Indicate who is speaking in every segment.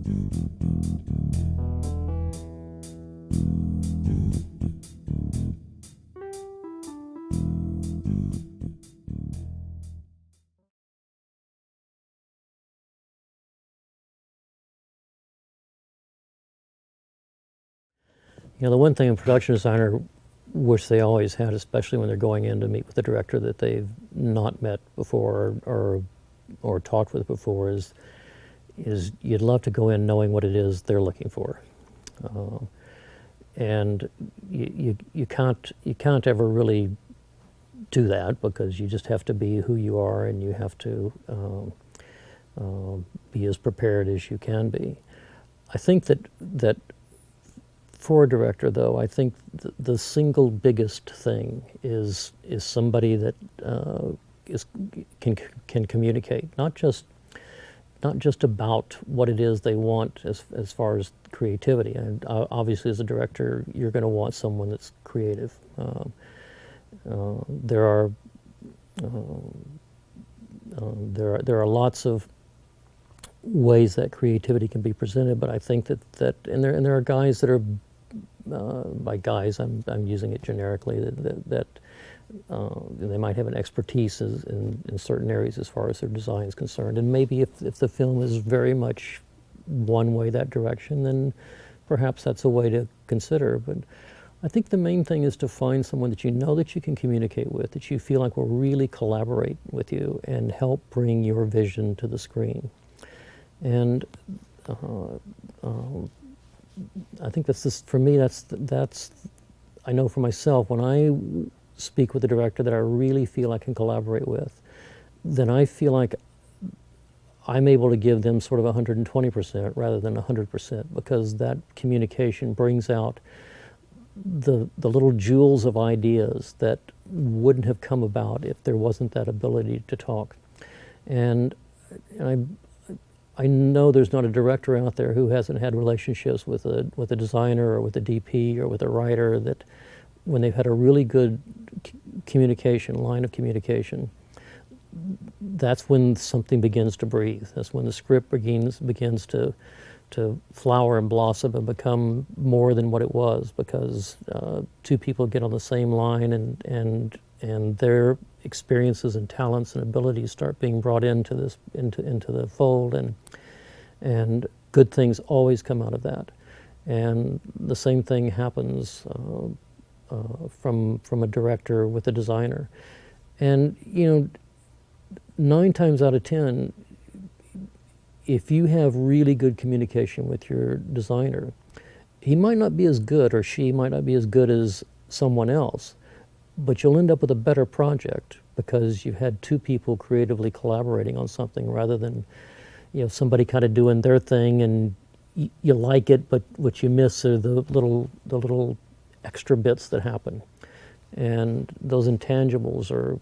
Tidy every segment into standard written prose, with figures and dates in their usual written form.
Speaker 1: You know, the one thing a production designer wish they always had, especially when they're going in to meet with a director that they've not met before or talked with before, is you'd love to go in knowing what it is they're looking for, and you can't ever really do that, because you just have to be who you are, and you have to be as prepared as you can be. I think that for a director, though, I think the single biggest thing is somebody that can communicate, not just about what it is they want as far as creativity. And obviously, as a director, you're going to want someone that's creative. There are lots of ways that creativity can be presented, but I think that there are guys that are, by guys I'm using it generically, that they might have an expertise in certain areas as far as their design is concerned. And maybe if the film is very much one way that direction, then perhaps that's a way to consider. But I think the main thing is to find someone that you know that you can communicate with, that you feel like will really collaborate with you and help bring your vision to the screen. And I think for me, that's I know for myself, when I speak with a director that I really feel I can collaborate with, then I feel like I'm able to give them sort of 120% rather than 100%, because that communication brings out the little jewels of ideas that wouldn't have come about if there wasn't that ability to talk. And I know there's not a director out there who hasn't had relationships with a designer or with a DP or with a writer that, when they've had a really good line of communication, that's when something begins to breathe. That's when the script begins to flower and blossom and become more than what it was, because two people get on the same line, and their experiences and talents and abilities start being brought into the fold, and good things always come out of that. And the same thing happens from a director with a designer. And 9 times out of 10, if you have really good communication with your designer, he might not be as good, or she might not be as good as someone else, but you'll end up with a better project because you've had two people creatively collaborating on something, rather than somebody kind of doing their thing and you like it, but what you miss are the little extra bits that happen, and those intangibles are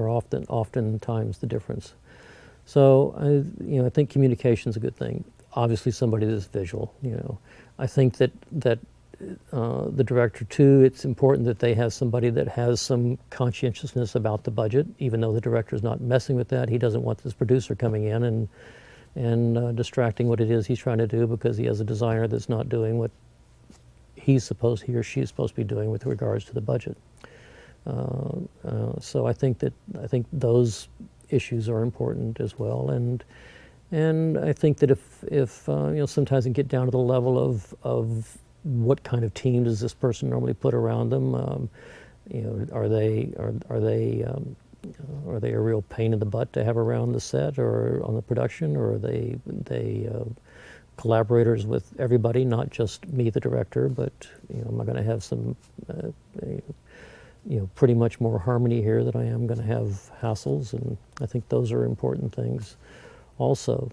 Speaker 1: oftentimes the difference. So I think communication is a good thing. Obviously, somebody that's visual. I think that the director too, it's important that they have somebody that has some conscientiousness about the budget, even though the director's not messing with that. He doesn't want this producer coming in and distracting what it is he's trying to do, because he has a designer that's not doing what he or she is supposed to be doing with regards to the budget. So I think those issues are important as well, and I think that if sometimes you get down to the level of what kind of team does this person normally put around them? Are they a real pain in the butt to have around the set or on the production, or are they collaborators with everybody, not just me, the director, but am I going to have some pretty much more harmony here than I am going to have hassles? And I think those are important things also.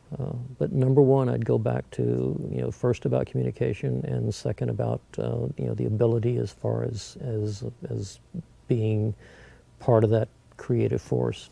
Speaker 1: But number one, I'd go back to, first about communication, and second about, the ability as far as being part of that creative force.